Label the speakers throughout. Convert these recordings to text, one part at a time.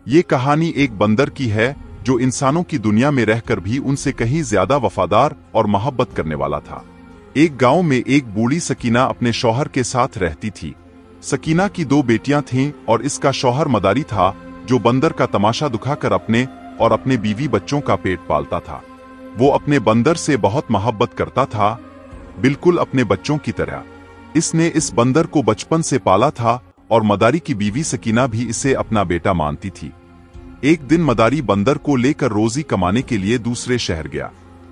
Speaker 1: ये कहानी एक बंदर की है जो इंसानों की दुनिया में रहकर भी उनसे कहीं ज्यादा वफादार और मोहब्बत करने वाला था। एक गांव में एक बूढ़ी सकीना अपने शौहर के साथ रहती थी। सकीना की 2 बेटियां थीं और इसका शौहर मदारी था जो बंदर का तमाशा दिखाकर अपने और अपने बीवी बच्चों का पेट पालता था। वो अपने बंदर से बहुत मोहब्बत करता था, बिल्कुल अपने बच्चों की तरह। इसने इस बंदर को बचपन से पाला था और मदारी की बीवी सकीना भी इसे अपना बेटा मानती थी। एक दिन मदारी बंदर को लेकर रोजी कमाने के लिए दूसरे शहर गया।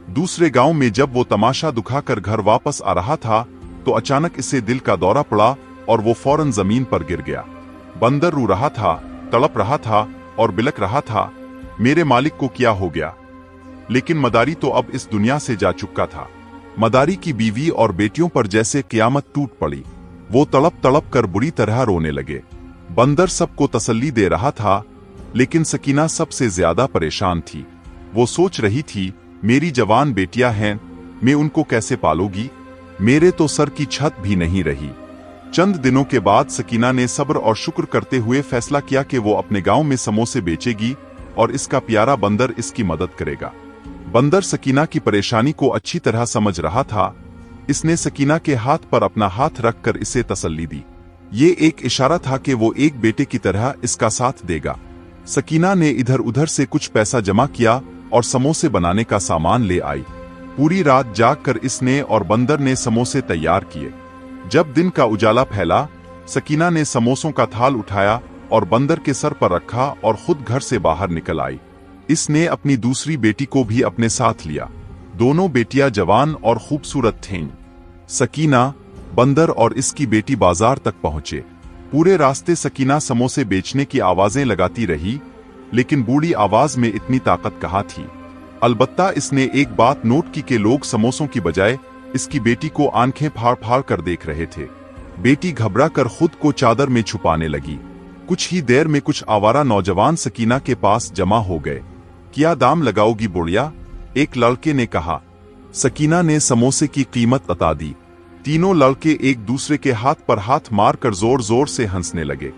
Speaker 1: दूसरे गांव में जब वो तमाशा दिखाकर घर वापस आ रहा था तो अचानक इसे दिल का दौरा पड़ा और वो फौरन जमीन पर गिर गया। बंदर रो रहा था, तड़प रहा था और बिलख रहा था, मेरे मालिक को क्या हो गया। लेकिन मदारी तो अब इस दुनिया से जा चुका था। मदारी की बीवी और बेटियों पर जैसे कियामत टूट पड़ी। वो तड़प तड़प कर बुरी तरह रोने लगे। बंदर सबको तसल्ली दे रहा था, लेकिन सकीना सबसे ज्यादा परेशान थी। वो सोच रही थी, मेरी जवान बेटियां हैं, मैं उनको कैसे पालूंगी, मेरे तो सर की छत भी नहीं रही। चंद दिनों के बाद सकीना ने सब्र और शुक्र करते हुए फैसला किया कि वो अपने गांव में समोसे बेचेगी और इसका प्यारा बंदर इसकी मदद करेगा। बंदर सकीना की परेशानी को अच्छी तरह समझ रहा था। इसने सकीना के हाथ पर अपना हाथ रखकर इसे तसल्ली दी। ये एक इशारा था कि वो एक बेटे की तरह इसका साथ देगा। सकीना ने इधर उधर से कुछ पैसा जमा किया और समोसे बनाने का सामान ले आई। पूरी रात जागकर इसने और बंदर ने समोसे तैयार किए। जब दिन का उजाला फैला, सकीना ने समोसों का थाल उठाया और बंदर के सर पर रखा और खुद घर से बाहर निकल आई। इसने अपनी दूसरी बेटी को भी अपने साथ लिया। दोनों बेटियां जवान और खूबसूरत थीं। सकीना, बंदर और इसकी बेटी बाजार तक पहुंचे। पूरे रास्ते सकीना समोसे बेचने की आवाजें लगाती रही, लेकिन बूढ़ी आवाज में इतनी ताकत कहाँ थी। अलबत्ता इसने एक बात नोट की कि लोग समोसों की बजाय इसकी बेटी को आंखें फाड़ फाड़ कर देख रहे थे। बेटी घबरा कर खुद को चादर में छुपाने लगी। कुछ ही देर में कुछ आवारा नौजवान सकीना के पास जमा हो गए। क्या दाम लगाओगी बुढ़िया? एक लड़के ने कहा। सकीना ने समोसे की कीमत बता दी। तीनों लड़के एक दूसरे के हाथ पर हाथ मारकर जोर जोर से हंसने लगे।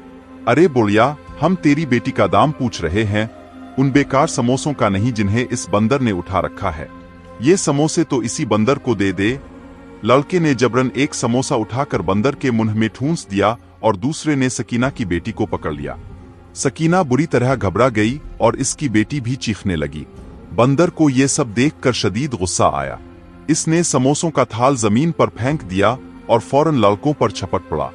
Speaker 1: अरे बुढ़िया, हम तेरी बेटी का दाम पूछ रहे हैं, उन बेकार समोसों का नहीं जिन्हें इस बंदर ने उठा रखा है। ये समोसे तो इसी बंदर को दे दे। लड़के ने जबरन एक समोसा उठाकर बंदर के मुंह में ठूंस दिया और दूसरे ने सकीना की बेटी को पकड़ लिया। सकीना बुरी तरह घबरा गई और इसकी बेटी भी चीखने लगी। बंदर को ये सब देखकर शदीद गुस्सा आया। इसने समोसों का थाल जमीन पर फेंक दिया और फौरन लड़कों पर झपट पड़ा।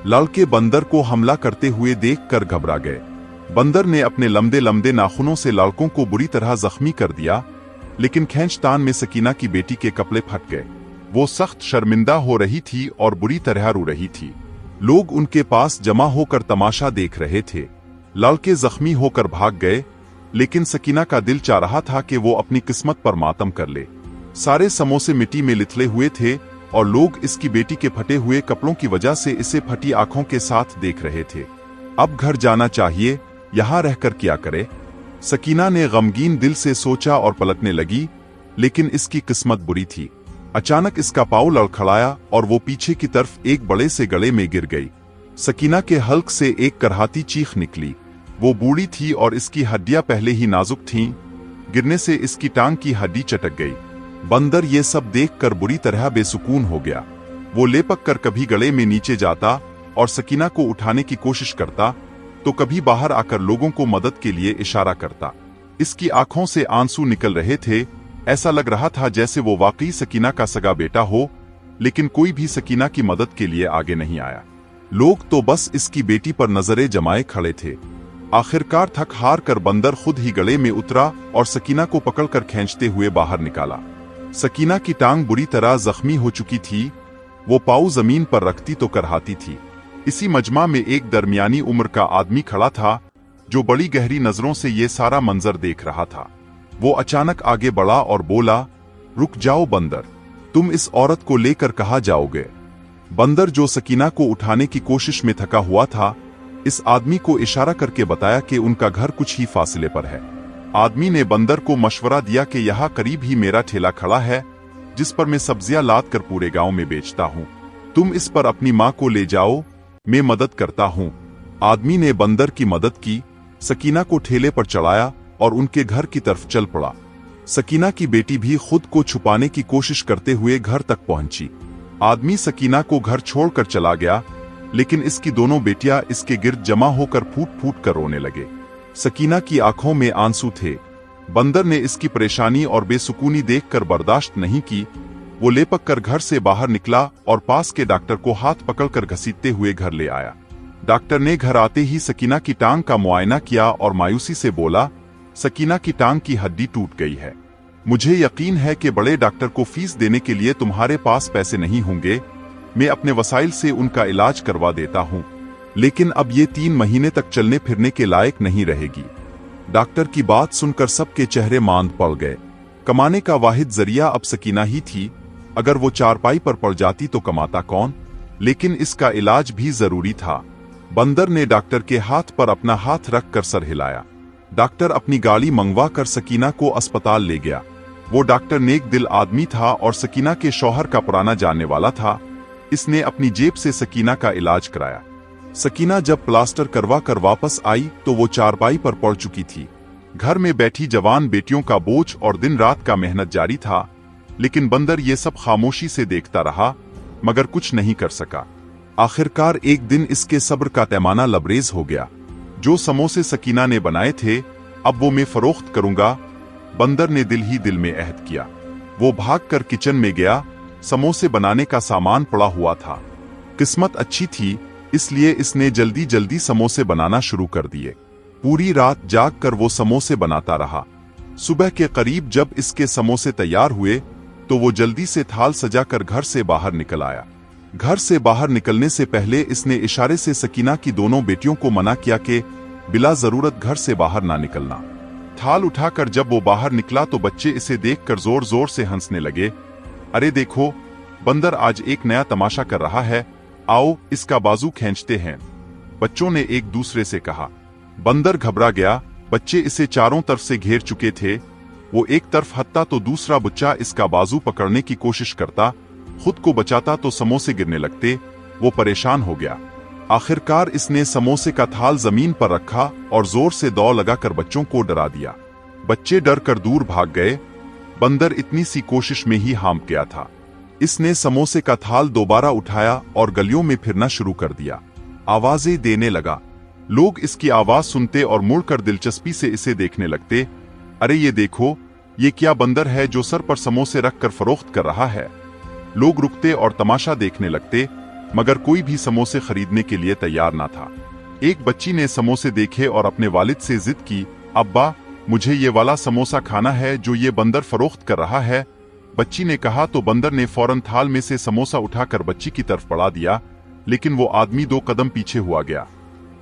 Speaker 1: लड़के बंदर को हमला करते हुए देखकर घबरा गए। बंदर ने अपने लंबे लंबे नाखूनों से लड़कों को बुरी तरह जख्मी कर दिया, लेकिन खींचतान में सकीना की बेटी के कपड़े फट गए। वो सख्त शर्मिंदा हो रही थी और बुरी तरह रो रही थी। लोग उनके पास जमा होकर तमाशा देख रहे थे। लड़के जख्मी होकर भाग गए, लेकिन सकीना का दिल चाह रहा था कि वो अपनी किस्मत पर मातम कर ले। सारे समोसे मिट्टी में लिथले हुए थे और लोग इसकी बेटी के फटे हुए कपड़ों की वजह से इसे फटी आंखों के साथ देख रहे थे। अब घर जाना चाहिए, यहाँ रहकर क्या करे? सकीना ने गमगीन दिल से सोचा और पलटने लगी, लेकिन इसकी किस्मत बुरी थी। अचानक इसका पाँव लड़खड़ाया और वो पीछे की तरफ एक बड़े से गड्ढे में गिर गई। सकीना के हल्क से एक करहाती चीख निकली। वो बूढ़ी थी और इसकी हड्डियां पहले ही नाजुक थीं। गिरने से इसकी टांग की हड्डी चटक गई। बंदर ये सब देखकर बुरी तरह बेसुकून हो गया। वो लेपक कर कभी गड्ढे में नीचे जाता और सकीना को उठाने की कोशिश करता, तो कभी बाहर आकर लोगों को मदद के लिए इशारा करता। इसकी आंखों से आंसू निकल रहे थे। ऐसा लग रहा था जैसे वो वाकई सकीना का सगा बेटा हो, लेकिन कोई भी सकीना की मदद के लिए आगे नहीं आया। लोग तो बस इसकी बेटी पर नजरें जमाए खड़े थे। आखिरकार थक हार कर बंदर खुद ही गड्ढे में उतरा और सकीना को पकड़कर खींचते हुए बाहर निकाला। सकीना की टांग बुरी तरह जख्मी हो चुकी थी। वो पाँव जमीन पर रखती तो करहाती थी। इसी मजमा में एक दरमियानी उम्र का आदमी खड़ा था, जो बड़ी गहरी नजरों से ये सारा मंजर देख रहा था। वो अचानक आगे बढ़ा और बोला, रुक जाओ बंदर, तुम इस औरत को लेकर कहाँ जाओगे? बंदर, जो सकीना को उठाने की कोशिश में थका हुआ था, इस आदमी को इशारा करके बताया कि उनका घर कुछ ही फासले पर है। आदमी ने बंदर को मशवरा दिया कि यहाँ करीब ही मेरा ठेला खड़ा है, जिस पर मैं सब्जियां लाद कर पूरे गांव में बेचता हूँ। तुम इस पर अपनी माँ को ले जाओ, मैं मदद करता हूँ। आदमी ने बंदर की मदद की। सकीना को ठेले पर चढ़ाया और उनके घर की तरफ चल पड़ा। सकीना की बेटी भी खुद को छुपाने की कोशिश करते हुए घर तक पहुंची। आदमी सकीना को घर छोड़कर चला गया, लेकिन इसकी दोनों बेटियां इसके गिर्द जमा होकर फूट फूट कर रोने लगे। सकीना की आंखों में आंसू थे। बंदर ने इसकी परेशानी और बेसुकूनी देखकर बर्दाश्त नहीं की। वो लेपक कर घर से बाहर निकला और पास के डॉक्टर को हाथ पकड़कर घसीटते हुए घर ले आया। डॉक्टर ने घर आते ही सकीना की टांग का मुआयना किया और मायूसी से बोला, सकीना की टांग की हड्डी टूट गई है। मुझे यकीन है कि बड़े डॉक्टर को फीस देने के लिए तुम्हारे पास पैसे नहीं होंगे। मैं अपने वसाइल से उनका इलाज करवा देता हूँ, लेकिन अब ये 3 महीने तक चलने फिरने के लायक नहीं रहेगी। डॉक्टर की बात सुनकर सबके चेहरे मांद पड़ गए। कमाने का वाहिद जरिया अब सकीना ही थी। अगर वो चारपाई पर पड़ जाती तो कमाता कौन? लेकिन इसका इलाज भी जरूरी था। बंदर ने डॉक्टर के हाथ पर अपना हाथ रख कर सर हिलाया। डॉक्टर अपनी गाड़ी मंगवा कर सकीना को अस्पताल ले गया। वो डॉक्टर नेक दिल आदमी था और सकीना के शौहर का पुराना जानने वाला था। इसने अपनी जेब से सकीना का इलाज कराया। सकीना जब प्लास्टर करवा कर वापस आई तो वो चारपाई पर पड़ चुकी थी। घर में बैठी जवान बेटियों का बोझ और दिन रात का मेहनत जारी था, लेकिन बंदर ये सब खामोशी से देखता रहा, मगर कुछ नहीं कर सका। आखिरकार एक दिन इसके सब्र का पैमाना लबरेज हो गया। जो समोसे सकीना ने बनाए थे, अब वो मैं फरोख्त करूंगा। बंदर ने दिल ही दिल में अहद किया। वो भागकर किचन में गया। समोसे बनाने का सामान पड़ा हुआ था। किस्मत अच्छी थी, इसलिए इसने जल्दी जल्दी समोसे बनाना शुरू कर दिए। पूरी रात जागकर वो समोसे बनाता रहा। सुबह के करीब जब इसके समोसे तैयार हुए तो वो जल्दी से थाल सजाकर घर से बाहर निकल आया। घर से बाहर निकलने से पहले इसने इशारे से सकीना की दोनों बेटियों को मना किया कि बिला जरूरत घर से बाहर ना निकलना। थाल उठाकर जब वो बाहर निकला तो बच्चे इसे देखकर जोर जोर से हंसने लगे। अरे देखो, बंदर आज एक नया तमाशा कर रहा है, आओ इसका बाजू खींचते हैं, बच्चों ने एक दूसरे से कहा। बंदर घबरा गया। बच्चे इसे चारों तरफ से घेर चुके थे। वो एक तरफ हत्ता तो दूसरा बच्चा इसका बाजू पकड़ने की कोशिश करता। खुद को बचाता तो समोसे गिरने लगते। वो परेशान हो गया। आखिरकार इसने समोसे का थाल जमीन पर रखा और जोर से दौड़ लगाकर बच्चों को डरा दिया। बच्चे डर कर दूर भाग गए। बंदर इतनी सी कोशिश में ही हांफ गया था। इसने समोसे का थाल दोबारा उठाया और गलियों में फिरना शुरू कर दिया। आवाजें देने लगा। लोग इसकी आवाज सुनते और मुड़कर दिलचस्पी से इसे देखने लगते। अरे ये देखो, ये क्या बंदर है जो सर पर समोसे रखकर फरोख्त कर रहा है। लोग रुकते और तमाशा देखने लगते, मगर कोई भी समोसे खरीदने के लिए तैयार ना था। एक बच्ची ने समोसे देखे और अपने वालिद से जिद की, अब्बा मुझे ये वाला समोसा खाना है जो ये बंदर फरोख्त कर रहा है। बच्ची ने कहा तो बंदर ने फौरन थाल में से समोसा उठाकर बच्ची की तरफ बढ़ा दिया, लेकिन वो आदमी 2 कदम पीछे हुआ गया।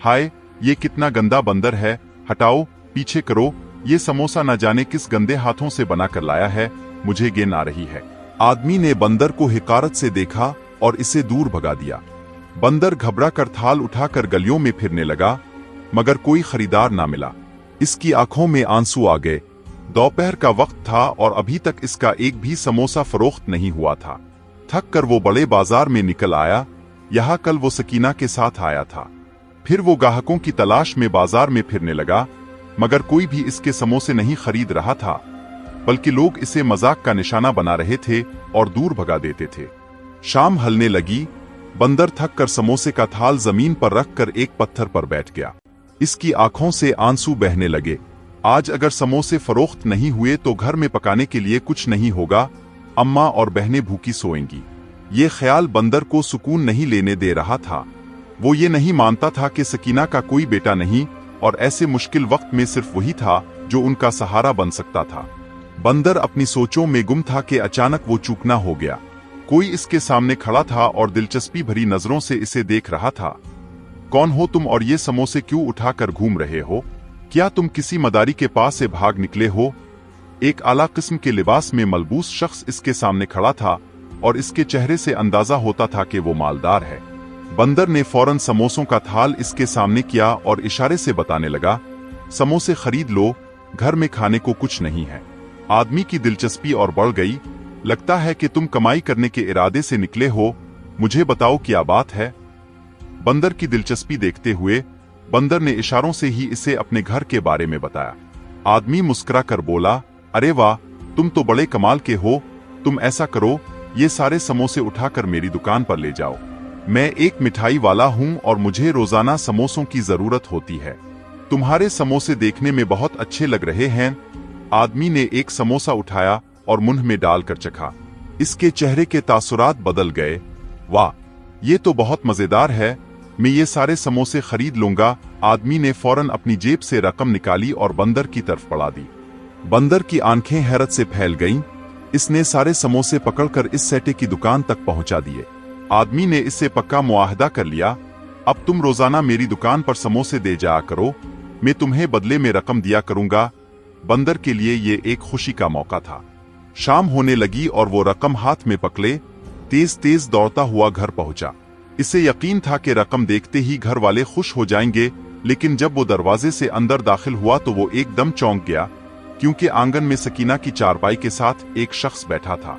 Speaker 1: हाय, ये कितना गंदा बंदर है, हटाओ, पीछे करो, ये समोसा न जाने किस गंदे हाथों से बनाकर लाया है, मुझे गेन आ रही है। आदमी ने बंदर को हिकारत से देखा और इसे दूर भगा दिया। बंदर घबरा कर थाल उठाकर गलियों में फिरने लगा, मगर कोई खरीदार ना मिला। इसकी आंखों में आंसू आ गए। दोपहर का वक्त था और अभी तक इसका एक भी समोसा फरोख्त नहीं हुआ था। थक कर वो बड़े बाजार में निकल आया। यहाँ कल वो सकीना के साथ आया था। फिर वो ग्राहकों की तलाश में बाजार में फिरने लगा, मगर कोई भी इसके समोसे नहीं खरीद रहा था, बल्कि लोग इसे मजाक का निशाना बना रहे थे और दूर भगा देते थे। शाम हलने लगी। बंदर थक कर समोसे का थाल जमीन पर रखकर एक पत्थर पर बैठ गया। इसकी आंखों से आंसू बहने लगे। आज अगर समोसे फरोख्त नहीं हुए तो घर में पकाने के लिए कुछ नहीं होगा। अम्मा और बहनें भूखी सोएंगी। ये ख्याल बंदर को सुकून नहीं लेने दे रहा था। वो ये नहीं मानता था कि सकीना का कोई बेटा नहीं और ऐसे मुश्किल वक्त में सिर्फ वही था जो उनका सहारा बन सकता था। बंदर अपनी सोचों में गुम था कि अचानक वो चूकना हो गया। कोई इसके सामने खड़ा था और दिलचस्पी भरी नजरों से इसे देख रहा था। कौन हो तुम और ये समोसे क्यों उठाकर घूम रहे हो? क्या तुम किसी मदारी के पास से भाग निकले हो? एक आला किस्म के लिबास में मलबूस शख्स इसके सामने खड़ा था और इसके चेहरे से अंदाजा होता था कि वो मालदार है। बंदर ने फौरन समोसों का थाल इसके सामने किया और इशारे से बताने लगा, समोसे खरीद लो, घर में खाने को कुछ नहीं है। आदमी की दिलचस्पी और बढ़ गई। लगता है कि तुम कमाई करने के इरादे से निकले हो, मुझे बताओ क्या बात है। बंदर की दिलचस्पी देखते हुए बंदर ने इशारों से ही इसे अपने घर के बारे में बताया। आदमी मुस्कुरा कर बोला, अरे वाह, तुम तो बड़े कमाल के हो। तुम ऐसा करो, ये सारे समोसे उठाकर मेरी दुकान पर ले जाओ। मैं एक मिठाई वाला हूं और मुझे रोजाना समोसों की जरूरत होती है। तुम्हारे समोसे देखने में बहुत अच्छे लग रहे हैं। आदमी ने एक समोसा उठाया और मुंह में डालकर चखा। इसके चेहरे के तासुरात बदल गए। वाह, ये तो बहुत मजेदार है, मैं ये सारे समोसे खरीद लूंगा। आदमी ने फौरन अपनी जेब से रकम निकाली और बंदर की तरफ बढ़ा दी। बंदर की आंखें हैरत से फैल गईं। इसने सारे समोसे पकड़कर इस सेठे की दुकान तक पहुंचा दिए। आदमी ने इससे पक्का मुआहदा कर लिया, अब तुम रोजाना मेरी दुकान पर समोसे दे जाया करो, मैं तुम्हें बदले में रकम दिया करूंगा। बंदर के लिए ये एक खुशी का मौका था। शाम होने लगी और वो रकम हाथ में पकड़े तेज तेज दौड़ता हुआ घर पहुंचा। इसे यकीन था कि रकम देखते ही घर वाले खुश हो जाएंगे, लेकिन जब वो दरवाजे से अंदर दाखिल हुआ तो वो एकदम चौंक गया, क्योंकि आंगन में सकीना की चारपाई के साथ एक शख्स बैठा था।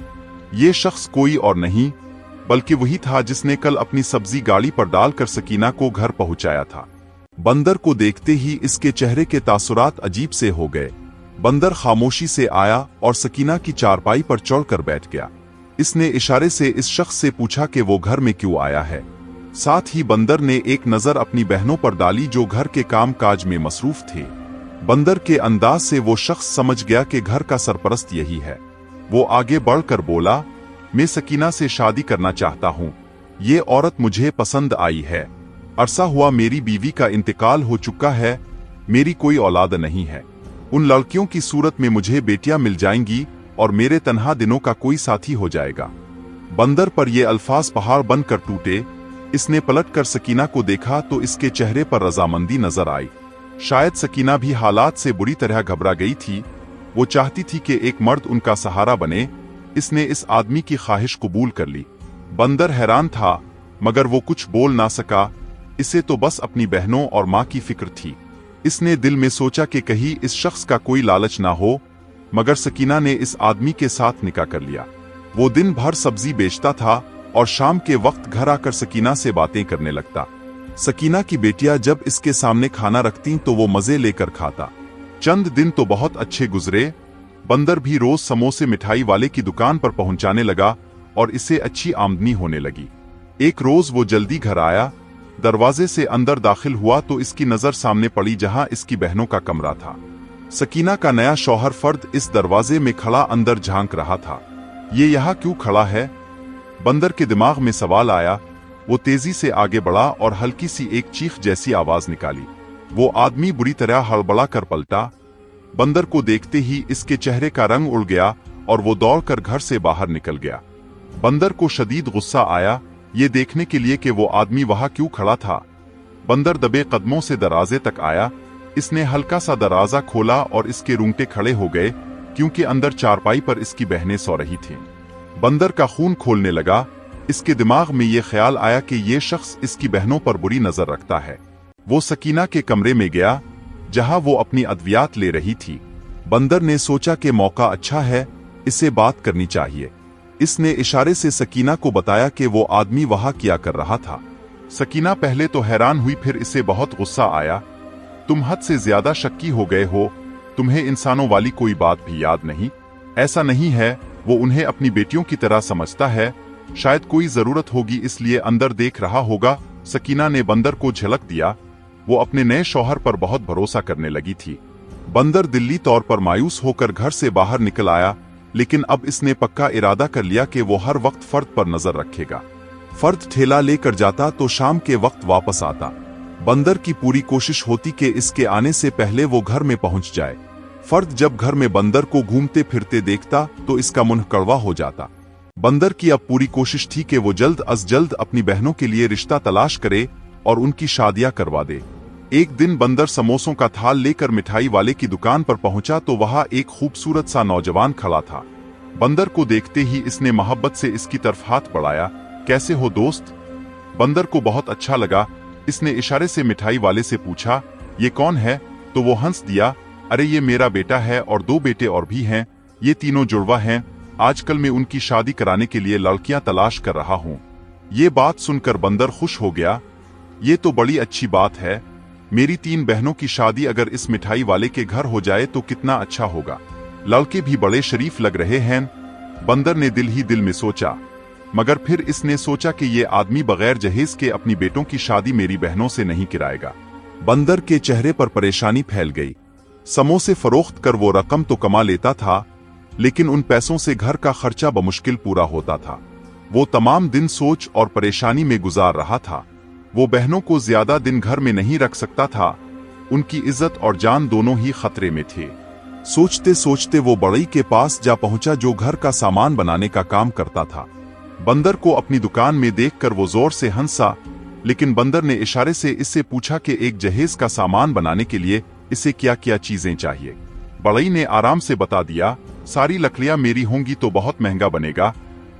Speaker 1: ये शख्स कोई और नहीं बल्कि वही था जिसने कल अपनी सब्जी गाड़ी पर डालकर सकीना को घर पहुंचाया था। बंदर को देखते ही इसके चेहरे के तासुरात अजीब से हो गए। बंदर खामोशी से आया और सकीना की चारपाई पर चढ़कर बैठ गया। इसने इशारे से इस शख्स से पूछा कि वो घर में क्यों आया है। साथ ही बंदर ने एक नजर अपनी बहनों पर डाली जो घर के काम काज में मसरूफ थे। बंदर के अंदाज से वो शख्स समझ गया कि घर का सरपरस्त यही है। वो आगे बढ़कर बोला, मैं सकीना से शादी करना चाहता हूँ। ये औरत मुझे पसंद आई है। अरसा हुआ मेरी बीवी का इंतकाल हो चुका है, मेरी कोई औलाद नहीं है। उन लड़कियों की सूरत में मुझे बेटियां मिल जाएंगी और मेरे तन्हा दिनों का कोई साथी हो जाएगा। बंदर पर ये अल्फाज पहाड़ बनकर टूटे। इसने पलटकर सकीना को देखा तो इसके चेहरे पर रजामंदी नजर आई। शायद सकीना भी हालात से बुरी तरह घबरा गई थी। वो चाहती थी कि एक मर्द उनका सहारा बने। इसने इस आदमी की ख्वाहिश कबूल कर ली। बंदर हैरान था, मगर वो कुछ बोल ना सका। इसे तो बस अपनी बहनों और माँ की फिक्र थी। इसने दिल में सोचा कि कहीं इस शख्स का कोई लालच ना हो, मगर सकीना ने इस आदमी के साथ निकाह कर लिया। वो दिन भर सब्जी बेचता था और शाम के वक्त घर आकर सकीना से बातें करने लगता। सकीना की बेटियां जब इसके सामने खाना रखती तो वो मजे लेकर खाता। चंद दिन तो बहुत अच्छे गुजरे। बंदर भी रोज समोसे मिठाई वाले की दुकान पर पहुंचाने लगा और इसे अच्छी आमदनी होने लगी। एक रोज वो जल्दी घर आया। दरवाजे से अंदर दाखिल हुआ तो इसकी नजर सामने पड़ी जहां इसकी बहनों का कमरा था। सकीना का नया शौहर फर्द इस दरवाजे में खड़ा अंदर झांक रहा था। ये यहाँ क्यों खड़ा है? बंदर के दिमाग में सवाल आया। वो तेजी से आगे बढ़ा और हल्की सी एक चीख जैसी आवाज निकाली। वो आदमी बुरी तरह हड़बड़ा कर पलटा। बंदर को देखते ही इसके चेहरे का रंग उड़ गया और वो दौड़कर घर से बाहर निकल गया। बंदर को शदीद गुस्सा आया ये देखने के लिए कि वो आदमी वहां क्यों खड़ा था। बंदर दबे कदमों से दरवाजे तक आया। इसने हल्का सा दरवाजा खोला और इसके रूंगटे खड़े हो गए, क्योंकि अंदर चारपाई पर इसकी बहनें सो रही थीं। बंदर का खून खोलने लगा। इसके दिमाग में ये ख्याल आया कि ये शख्स इसकी बहनों पर बुरी नजर रखता है। वो सकीना के कमरे में गया जहां वो अपनी अद्वियात ले रही थी। बंदर ने सोचा कि मौका अच्छा है, इससे बात करनी चाहिए। इसने इशारे से सकीना को बताया कि वो आदमी वहां क्या कर रहा था। सकीना पहले तो हैरान हुई, फिर इसे बहुत गुस्सा आया। तुम हद से ज्यादा शक्की हो गए हो। तुम्हें इंसानों वाली कोई बात भी याद नहीं? ऐसा नहीं है, वो उन्हें अपनी बेटियों की तरह समझता है। शायद कोई जरूरत होगी इसलिए अंदर देख रहा होगा। सकीना ने बंदर को झलक दिया। वो अपने नए शौहर पर बहुत भरोसा करने लगी थी। बंदर दिल्ली तौर पर मायूस होकर घर से बाहर निकल आया, लेकिन अब इसने पक्का इरादा कर लिया कि वो हर वक्त फर्द पर नजर रखेगा। फर्द ठेला लेकर जाता तो शाम के वक्त वापस आता। बंदर की पूरी कोशिश होती कि इसके आने से पहले वो घर में पहुंच जाए। फर्द जब घर में बंदर को घूमते फिरते देखता तो इसका मुंह कड़वा हो जाता। बंदर की अब पूरी कोशिश थी कि वो जल्द अज जल्द अपनी बहनों के लिए रिश्ता तलाश करे और उनकी शादियां करवा दे। एक दिन बंदर समोसों का थाल लेकर मिठाई वाले की दुकान पर पहुंचा तो वहां एक खूबसूरत सा नौजवान खड़ा था। बंदर को देखते ही इसने मोहब्बत से इसकी तरफ हाथ बढ़ाया। कैसे हो दोस्त? बंदर को बहुत अच्छा लगा। इसने इशारे से मिठाई वाले से पूछा, ये कौन है? तो वो हंस दिया, अरे ये मेरा बेटा है और 2 बेटे और भी हैं। ये तीनों जुड़वा हैं। आजकल मैं उनकी शादी कराने के लिए लड़कियां तलाश कर रहा हूँ। ये बात सुनकर बंदर खुश हो गया। ये तो बड़ी अच्छी बात है। मेरी 3 बहनों की शादी अगर इस मिठाई वाले के घर हो जाए तो कितना अच्छा होगा। लड़के भी बड़े शरीफ लग रहे हैं, बंदर ने दिल ही दिल में सोचा। मगर फिर इसने सोचा कि ये आदमी बगैर जहेज के अपनी बेटों की शादी मेरी बहनों से नहीं कराएगा। बंदर के चेहरे पर परेशानी फैल गई। समोसे फरोख्त कर वो रकम तो कमा लेता था, लेकिन उन पैसों से घर का खर्चा बमुश्किल पूरा होता था। वो तमाम दिन सोच और परेशानी में गुजार रहा था। वो बहनों को ज्यादा दिन घर में नहीं रख सकता था, उनकी इज्जत और जान दोनों ही खतरे में थे। सोचते सोचते वो बड़ई के पास जा पहुंचा जो घर का सामान बनाने का काम करता था। बंदर को अपनी दुकान में देखकर वो जोर से हंसा, लेकिन बंदर ने इशारे से इससे पूछा कि एक जहेज का सामान बनाने के लिए इसे क्या क्या चीजें चाहिए। बड़ई ने आराम से बता दिया, सारी लकड़ियां मेरी होंगी तो बहुत महंगा बनेगा।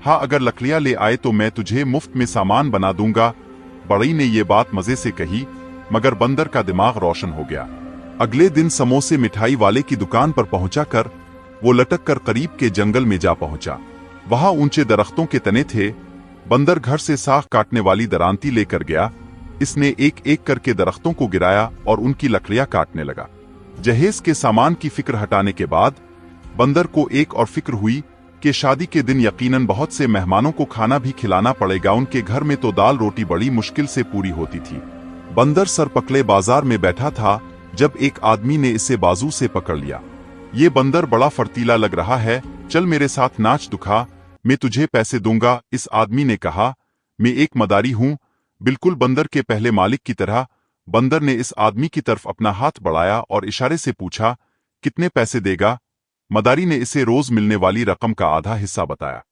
Speaker 1: हाँ, अगर लकड़ियां ले आए तो मैं तुझे मुफ्त में सामान बना दूंगा। बड़ई ने ये बात मजे से कही, मगर बंदर का दिमाग रोशन हो गया। अगले दिन समोसे मिठाई वाले की दुकान पर पहुंचाकर वो लटक कर करीब के जंगल में जा पहुंचा। वहां ऊंचे दरख्तों के तने थे। बंदर घर से साख काटने वाली दरांती लेकर गया। इसने एक एक करके दरख्तों को गिराया और उनकी लकड़ियां काटने लगा। जहेज के सामान की फिक्र हटाने के बाद बंदर को एक और फिक्र हुई कि शादी के दिन यकीनन बहुत से मेहमानों को खाना भी खिलाना पड़ेगा। उनके घर में तो दाल रोटी बड़ी मुश्किल से पूरी होती थी। बंदर सर पकड़े बाजार में बैठा था जब एक आदमी ने इसे बाजू से पकड़ लिया। ये बंदर बड़ा फर्तीला लग रहा है, चल मेरे साथ नाच दिखा, मैं तुझे पैसे दूंगा। इस आदमी ने कहा, मैं एक मदारी हूं, बिल्कुल बंदर के पहले मालिक की तरह। बंदर ने इस आदमी की तरफ अपना हाथ बढ़ाया और इशारे से पूछा, कितने पैसे देगा? मदारी ने इसे रोज मिलने वाली रकम का आधा हिस्सा बताया।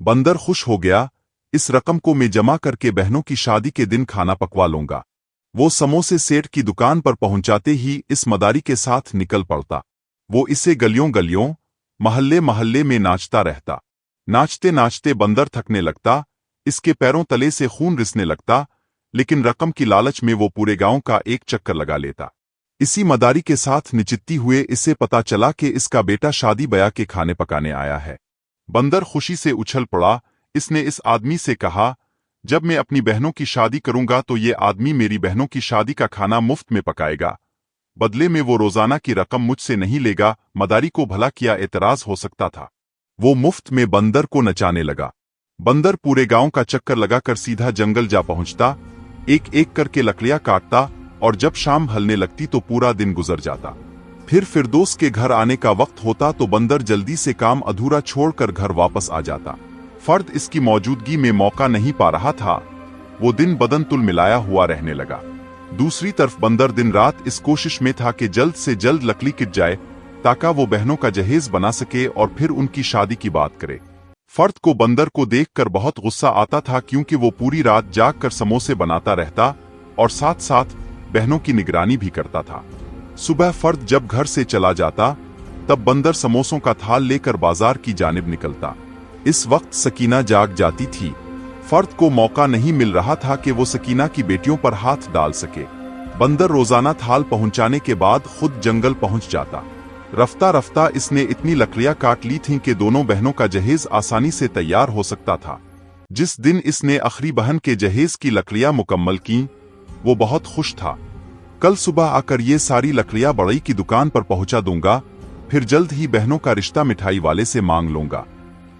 Speaker 1: बंदर खुश हो गया, इस रकम को मैं जमा करके बहनों की शादी के दिन खाना पकवा लूंगा। वो समोसे सेठ की दुकान पर पहुंचाते ही इस मदारी के साथ निकल पड़ता। वो इसे गलियों गलियों, महल्ले महल्ले में नाचता रहता। नाचते नाचते बंदर थकने लगता, इसके पैरों तले से खून रिसने लगता, लेकिन रकम की लालच में वो पूरे गांव का एक चक्कर लगा लेता। इसी मदारी के साथ निचित्ती हुए इसे पता चला कि इसका बेटा शादी ब्याह के खाने पकाने आया है। बंदर खुशी से उछल पड़ा। इसने इस आदमी से कहा, जब मैं अपनी बहनों की शादी करूंगा तो ये आदमी मेरी बहनों की शादी का खाना मुफ्त में पकाएगा। बदले में वो रोजाना की रकम मुझसे नहीं लेगा। मदारी को भला क्या एतराज हो सकता था। वो मुफ्त में बंदर को नचाने लगा। बंदर पूरे गांव का चक्कर लगाकर सीधा जंगल जा पहुंचता, एक एक करके लकड़ियां काटता, और जब शाम ढलने लगती तो पूरा दिन गुजर जाता। फिर फिरदौस के घर आने का वक्त होता तो बंदर जल्दी से काम अधूरा छोड़कर घर वापस आ जाता। फर्द इसकी मौजूदगी में मौका नहीं पा रहा था। वो दिन बदन तुल मिलाया हुआ रहने लगा। दूसरी तरफ बंदर दिन रात इस कोशिश में था कि जल्द से जल्द लकड़ी किट जाए ताकि वो बहनों का जहेज बना सके और फिर उनकी शादी की बात करे। फर्द को बंदर को देखकर बहुत गुस्सा आता था, क्योंकि वो पूरी रात जाग कर समोसे बनाता रहता और साथ साथ बहनों की निगरानी भी करता था। सुबह फर्द जब घर से चला जाता तब बंदर समोसों का थाल लेकर बाजार की जानिब निकलता। इस वक्त सकीना जाग जाती थी। फर्द को मौका नहीं मिल रहा था कि वो सकीना की बेटियों पर हाथ डाल सके। बंदर रोजाना थाल पहुंचाने के बाद खुद जंगल पहुंच जाता। रफ्ता रफ्ता इसने इतनी लकड़ियां काट ली थीं कि दोनों बहनों का जहेज आसानी से तैयार हो सकता था। जिस दिन इसने आखिरी बहन के जहेज की लकड़ियां मुकम्मल की, वो बहुत खुश था। कल सुबह आकर ये सारी लकड़ियां बड़ई की दुकान पर पहुंचा दूंगा, फिर जल्द ही बहनों का रिश्ता मिठाई वाले से मांग लूंगा।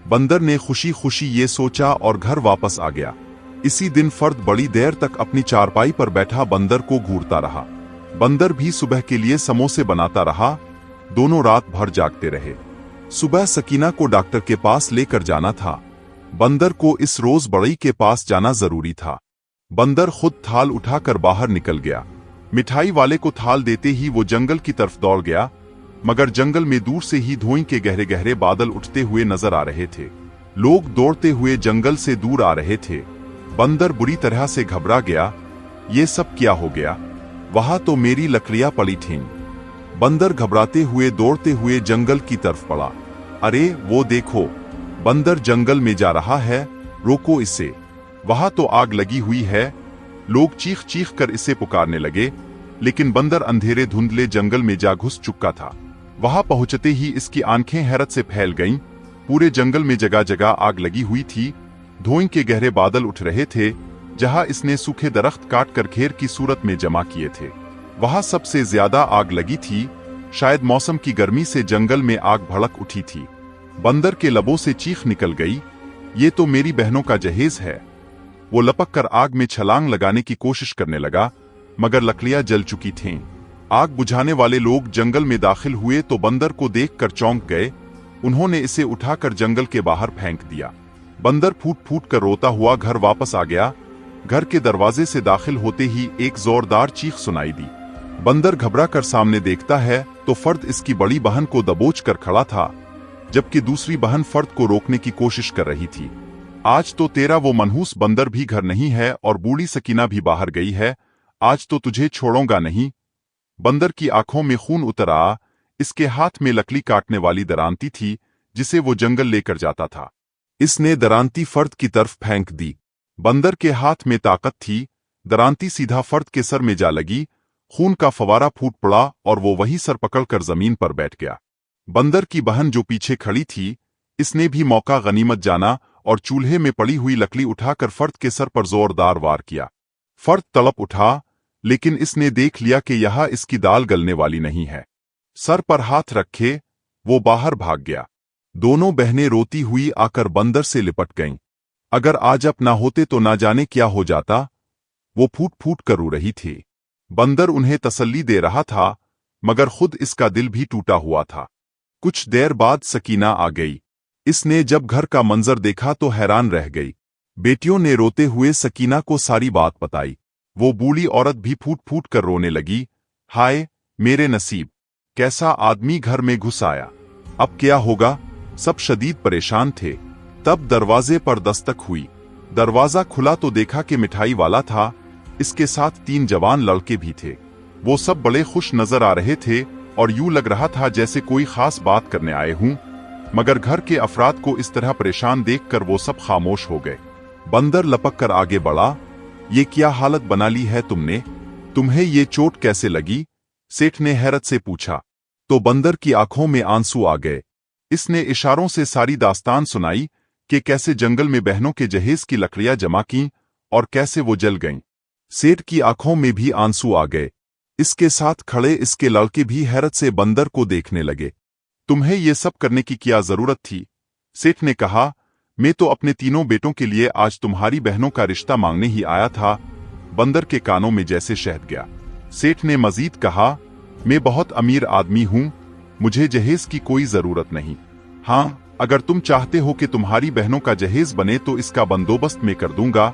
Speaker 1: बंदर ने खुशी खुशी ये सोचा और घर वापस आ गया। इसी दिन फर्द बड़ी देर तक अपनी चारपाई पर बैठा बंदर को घूरता रहा। बंदर भी सुबह के लिए समोसे बनाता रहा। दोनों रात भर जागते रहे। सुबह सकीना को डॉक्टर के पास लेकर जाना था। बंदर को इस रोज बड़ई के पास जाना जरूरी था। बंदर खुद थाल उठाकर बाहर निकल गया। मिठाई वाले को थाल देते ही वो जंगल की तरफ दौड़ गया, मगर जंगल में दूर से ही धुएं के गहरे गहरे बादल उठते हुए नजर आ रहे थे। लोग दौड़ते हुए जंगल से दूर आ रहे थे। बंदर बुरी तरह से घबरा गया। ये सब क्या हो गया? वहां तो मेरी लकड़ियां पड़ी थीं। बंदर घबराते हुए दौड़ते हुए जंगल की तरफ पड़ा। अरे वो देखो, बंदर जंगल में जा रहा है, रोको इसे। वहां तो आग लगी हुई है। लोग चीख चीख कर इसे पुकारने लगे, लेकिन बंदर अंधेरे धुंधले जंगल में जा घुस चुका था। वहां पहुंचते ही इसकी आंखें हैरत से फैल गईं। पूरे जंगल में जगह जगह आग लगी हुई थी। धुएं के गहरे बादल उठ रहे थे, जहां इसने सूखे दरख्त काट कर घेर की सूरत में जमा किए थे। वहां सबसे ज्यादा आग लगी थी। शायद मौसम की गर्मी से जंगल में आग भड़क उठी थी। बंदर के लबों से चीख निकल गई, ये तो मेरी बहनों का जहेज है। वो लपक कर आग में छलांग लगाने की कोशिश करने लगा, मगर लकड़ियां जल चुकी थीं। आग बुझाने वाले लोग जंगल में दाखिल हुए तो बंदर को देखकर चौंक गए। उन्होंने इसे उठाकर जंगल के बाहर फेंक दिया। बंदर फूट फूट कर रोता हुआ घर वापस आ गया। घर के दरवाजे से दाखिल होते ही एक जोरदार चीख सुनाई दी। बंदर घबरा कर सामने देखता है तो फर्द इसकी बड़ी बहन को दबोच कर खड़ा था, जबकि दूसरी बहन फर्द को रोकने की कोशिश कर रही थी। आज तो तेरा वो मनहूस बंदर भी घर नहीं है और बूढ़ी सकीना भी बाहर गई है। आज तो तुझे छोड़ूंगा नहीं। बंदर की आंखों में खून उतर आया। इसके हाथ में लकड़ी काटने वाली दरांती थी, जिसे वो जंगल लेकर जाता था। इसने दरांती फर्द की तरफ फेंक दी। बंदर के हाथ में ताकत थी। दरांती सीधा फर्द के सर में जा लगी। खून का फवारा फूट पड़ा और वो वही सर पकड़कर जमीन पर बैठ गया। बंदर की बहन जो पीछे खड़ी थी, इसने भी मौका गनीमत जाना और चूल्हे में पड़ी हुई लकड़ी उठाकर फर्द के सर पर जोरदार वार किया। फर्द तड़प उठा, लेकिन इसने देख लिया कि यह इसकी दाल गलने वाली नहीं है। सर पर हाथ रखे वो बाहर भाग गया। दोनों बहनें रोती हुई आकर बंदर से लिपट गईं। अगर आज अपना होते तो ना जाने क्या हो जाता। वो फूट फूट कर रो रही थी। बंदर उन्हें तसल्ली दे रहा था, मगर खुद इसका दिल भी टूटा हुआ था। कुछ देर बाद सकीना आ गई। इसने जब घर का मंजर देखा तो हैरान रह गई। बेटियों ने रोते हुए सकीना को सारी बात बताई। वो बूढ़ी औरत भी फूट फूट कर रोने लगी। हाय मेरे नसीब, कैसा आदमी घर में घुस आया, अब क्या होगा। सब शदीद परेशान थे। तब दरवाजे पर दस्तक हुई। दरवाजा खुला तो देखा कि मिठाई वाला था। इसके साथ 3 जवान लड़के भी थे। वो सब बड़े खुश नजर आ रहे थे और यूं लग रहा था जैसे कोई खास बात करने आए हों, मगर घर के अफराद को इस तरह परेशान देखकर वो सब खामोश हो गए। बंदर लपक कर आगे बढ़ा। ये क्या हालत बना ली है तुमने? तुम्हें ये चोट कैसे लगी? सेठ ने हैरत से पूछा। तो बंदर की आंखों में आंसू आ गए। इसने इशारों से सारी दास्तान सुनाई कि कैसे जंगल में बहनों के जहेज की लकड़ियां जमा की और कैसे वो जल गईं। सेठ की आंखों में भी आंसू आ गए। इसके साथ खड़े इसके लड़के भी हैरत से बंदर को देखने लगे। तुम्हें ये सब करने की क्या जरूरत थी? सेठ ने कहा, मैं तो अपने तीनों बेटों के लिए आज तुम्हारी बहनों का रिश्ता मांगने ही आया था। बंदर के कानों में जैसे शहद गया। सेठ ने मजीद कहा, मैं बहुत अमीर आदमी हूं, मुझे जहेज की कोई जरूरत नहीं। हाँ, अगर तुम चाहते हो कि तुम्हारी बहनों का जहेज बने तो इसका बंदोबस्त मैं कर दूंगा,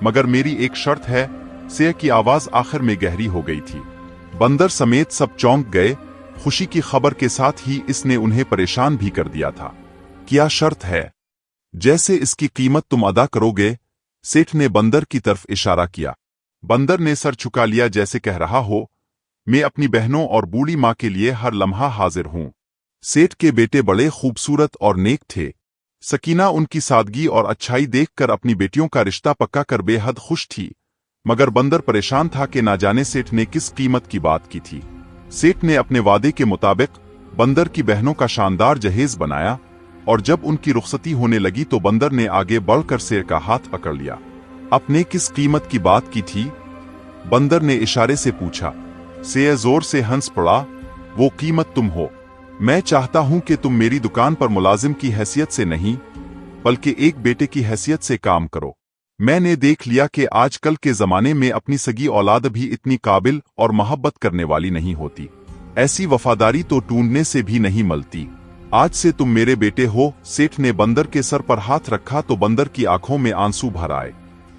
Speaker 1: मगर मेरी एक शर्त है। सेठ की आवाज आखिर में गहरी हो गई थी। बंदर समेत सब चौंक गए। खुशी की खबर के साथ ही इसने उन्हें परेशान भी कर दिया था। क्या शर्त है? जैसे इसकी कीमत तुम अदा करोगे। सेठ ने बंदर की तरफ इशारा किया। बंदर ने सर झुका लिया जैसे कह रहा हो, मैं अपनी बहनों और बूढ़ी माँ के लिए हर लम्हा हाजिर हूं। सेठ के बेटे बड़े खूबसूरत और नेक थे। सकीना उनकी सादगी और अच्छाई देखकर अपनी बेटियों का रिश्ता पक्का कर बेहद खुश थी, मगर बंदर परेशान था कि ना जाने सेठ ने किस कीमत की बात की थी। सेठ ने अपने वादे के मुताबिक बंदर की बहनों का शानदार जहेज बनाया और जब उनकी रुखसती होने लगी तो बंदर ने आगे बढ़कर सेठ का हाथ पकड़ लिया। अपने किस कीमत की बात की थी? बंदर ने इशारे से पूछा। सेठ जोर से हंस पड़ा। वो कीमत तुम हो। मैं चाहता हूं कि तुम मेरी दुकान पर मुलाजिम की हैसियत से नहीं, बल्कि एक बेटे की हैसियत से काम करो। मैंने देख लिया कि आजकल के जमाने में अपनी सगी औलाद भी इतनी काबिल और मोहब्बत करने वाली नहीं होती। ऐसी वफादारी तो ढूंढने से भी नहीं मिलती। आज से तुम मेरे बेटे हो। सेठ ने बंदर के सर पर हाथ रखा तो बंदर की आंखों में आंसू भर आए।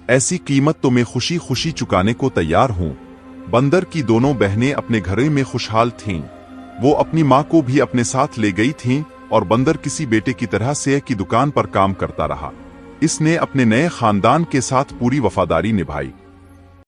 Speaker 1: ऐसी कीमत तो मैं खुशी खुशी चुकाने को तैयार हूं। बंदर की दोनों बहनें अपने घरों में खुशहाल थीं। वो अपनी माँ को भी अपने साथ ले गई थीं और बंदर किसी बेटे की तरह सेठ की दुकान पर काम करता रहा। इसने अपने नए खानदान के साथ पूरी वफादारी निभाई।